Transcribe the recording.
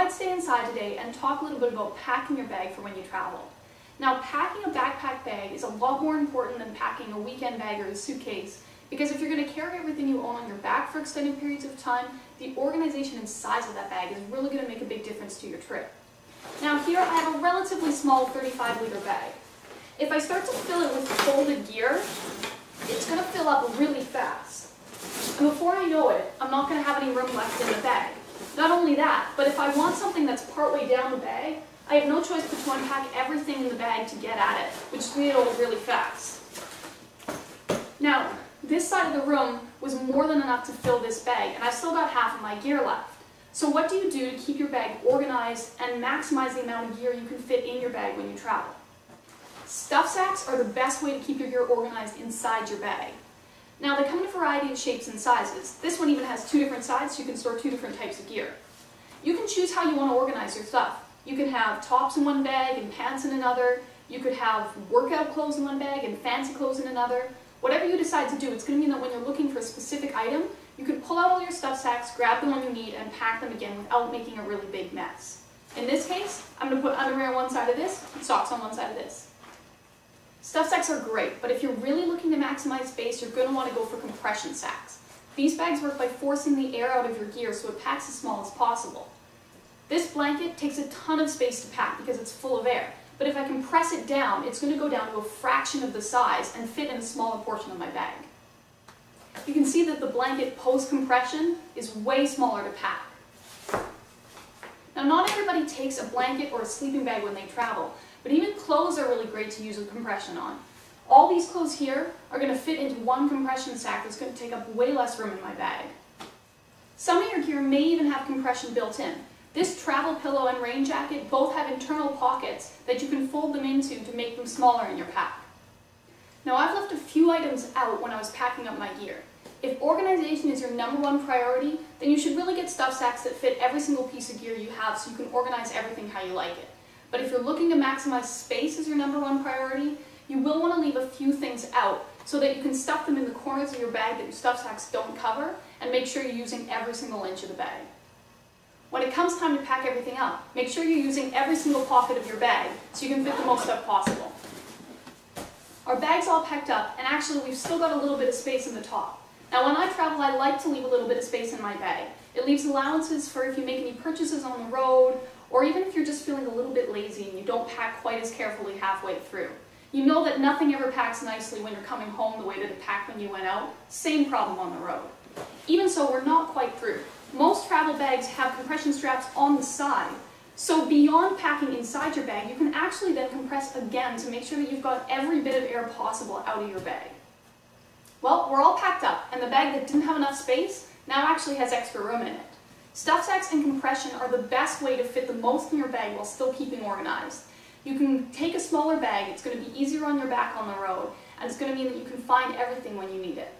to stay inside today and talk a little bit about packing your bag for when you travel. Now, packing a backpack bag is a lot more important than packing a weekend bag or a suitcase, because if you're going to carry everything you own on your back for extended periods of time, the organization and size of that bag is really going to make a big difference to your trip. Now here I have a relatively small 35-liter bag. If I start to fill it with folded gear, it's going to fill up really fast. And before I know it, I'm not going to have any room left in the bag. Not only that, but if I want something that's partway down the bag, I have no choice but to unpack everything in the bag to get at it, which is going to go really fast. Now, this side of the room was more than enough to fill this bag, and I've still got half of my gear left. So what do you do to keep your bag organized and maximize the amount of gear you can fit in your bag when you travel? Stuff sacks are the best way to keep your gear organized inside your bag. Now, they come in a variety of shapes and sizes. This one even has 2 different sides, so you can store 2 different types of gear. You can choose how you want to organize your stuff. You can have tops in one bag and pants in another. You could have workout clothes in one bag and fancy clothes in another. Whatever you decide to do, it's going to mean that when you're looking for a specific item, you can pull out all your stuff sacks, grab the one you need, and pack them again without making a really big mess. In this case, I'm going to put underwear on one side of this and socks on one side of this. Stuff sacks are great, but if you're really looking to maximize space, you're going to want to go for compression sacks. These bags work by forcing the air out of your gear so it packs as small as possible. This blanket takes a ton of space to pack because it's full of air, but if I compress it down, it's going to go down to a fraction of the size and fit in a smaller portion of my bag. You can see that the blanket post-compression is way smaller to pack. Now, not everybody takes a blanket or a sleeping bag when they travel, but even clothes are really great to use with compression on. All these clothes here are going to fit into one compression sack that's going to take up way less room in my bag. Some of your gear may even have compression built in. This travel pillow and rain jacket both have internal pockets that you can fold them into to make them smaller in your pack. Now, I've left a few items out when I was packing up my gear. If organization is your #1 priority, then you should really get stuff sacks that fit every single piece of gear you have so you can organize everything how you like it. But if you're looking to maximize space as your #1 priority, you will want to leave a few things out so that you can stuff them in the corners of your bag that your stuff sacks don't cover, and make sure you're using every single inch of the bag. When it comes time to pack everything up, make sure you're using every single pocket of your bag so you can fit the most stuff possible. Our bag's all packed up, and actually we've still got a little bit of space in the top. Now, when I travel, I like to leave a little bit of space in my bag. It leaves allowances for if you make any purchases on the road, or even if you're just feeling a little bit lazy and you don't pack quite as carefully halfway through. You know that nothing ever packs nicely when you're coming home the way that it packed when you went out. Same problem on the road. Even so, we're not quite through. Most travel bags have compression straps on the side, so beyond packing inside your bag, you can actually then compress again to make sure that you've got every bit of air possible out of your bag. Well, we're all packed up, and the bag that didn't have enough space now actually has extra room in it. Stuff sacks and compression are the best way to fit the most in your bag while still keeping organized. You can take a smaller bag, it's going to be easier on your back on the road, and it's going to mean that you can find everything when you need it.